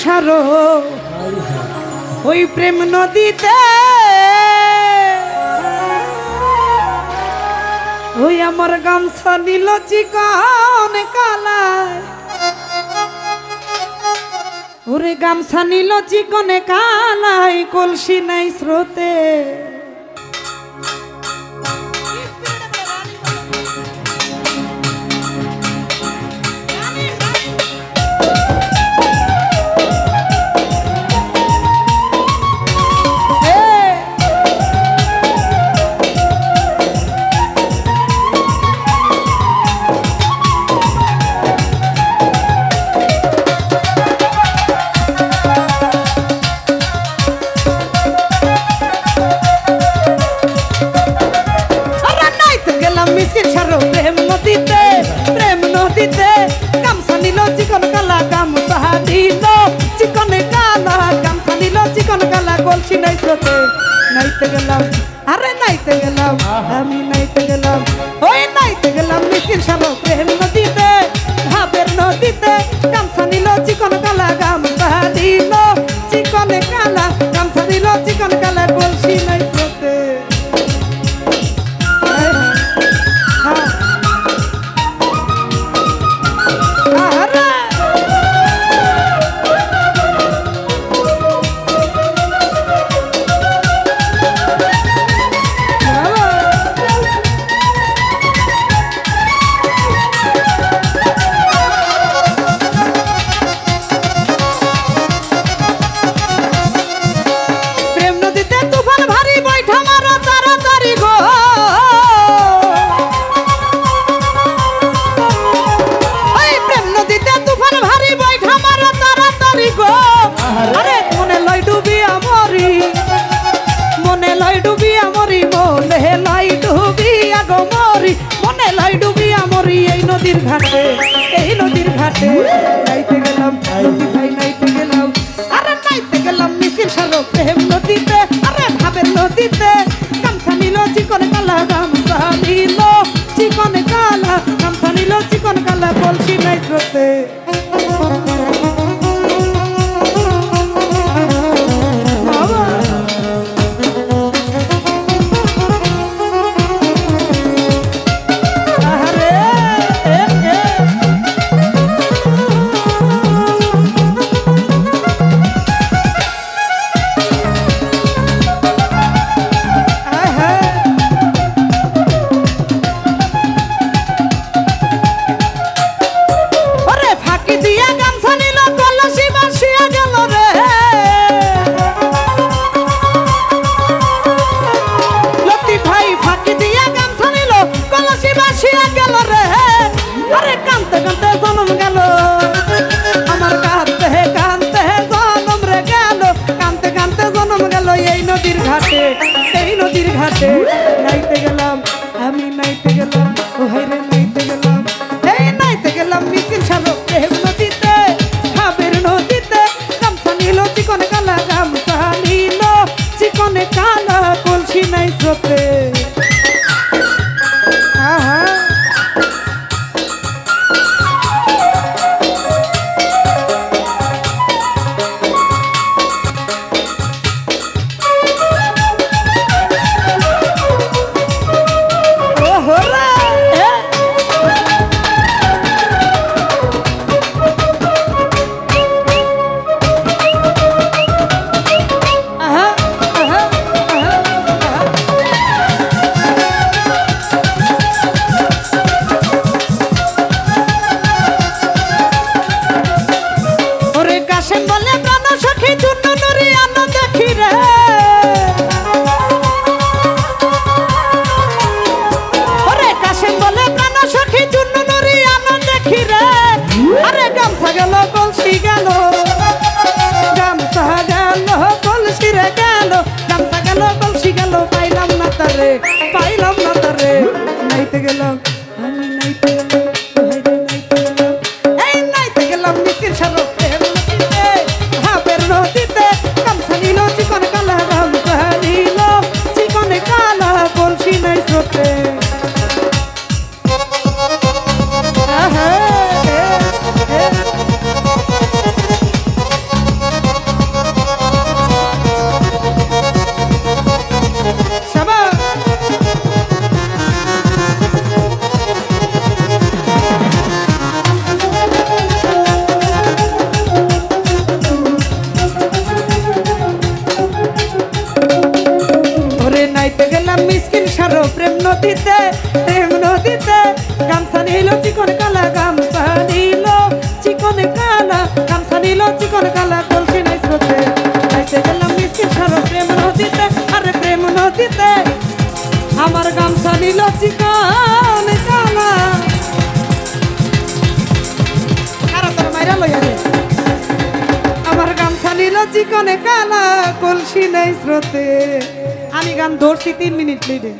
সারো ওই প্রেম নদীতে ওই আমার গামছা নীল চিকন কালায় ওরে গামছা নীল চিকন কালাই কলসি নাই স্রোতে প্রেম নদীতে গামছা নীল চিকন কালা গামছা নীল চিকন কালা গামছা নীল চিকন কালা কলসি নাই স্রোতে নাইতে গেলাম আরে নাইতে গেলাম আমি নাইতে গেলাম ওই নাইতে গেলাম মিষ্টির সারো প্রেম নদীতে ভাবের নদীতে গামছা নীল চিকন কালা গামছা নীল চিকন কালা গামছা নীল চিকন কালা কলসি নাই স্রোতে নদীর ঘাটে এই নদীর ঘাটে নাইতে গেলাম ভাই নাইতে গেলাম আরে নাইতে গেলাম মিষ্টির সারো প্রেম নদীতে আরে ভাবের নদীতে গামছা নীল চিকন কালা গামছা নীল চিকন কালা গামছা নীল চিকন কালা কলসি নাই স্রোতে এই নদীর ঘাটে নাইতে গেলাম আমি নাইতে গেলাম ও হাইরে নাইতে গেলাম এই নাইতে গেলাম মিষ্টির সারো প্রেম নদীতে ভাবের নদীতে গামছা নীল চিকন কালা গামছা নীল চিকন কালা কলসি নাই স্রোতে পাইলাম না তারে নাইতে গেলাম আমি নাইতে গেলাম নাইতে গেলাম এই নাইতে গেলাম মিষ্টির সারো প্রেম নদীতে ভাবের নদীতে খারো প্রেম নদীতে গামছা নিল চিকন কালা গামছা নিল চিকন কালা গামছা নিল চিকন কালা কলসি নাই স্রোতে নাইতে গেলাম মিষ্টি খারো প্রেম নদীতে আরে প্রেম নদীতে আমার গামছা নিল চিকন কালা আর তোর মাইরা লইয়া রে আমার গামছা নিল চিকন কালা কলসি নাই স্রোতে আমি গান ধরছি 3 মিনিট লিডে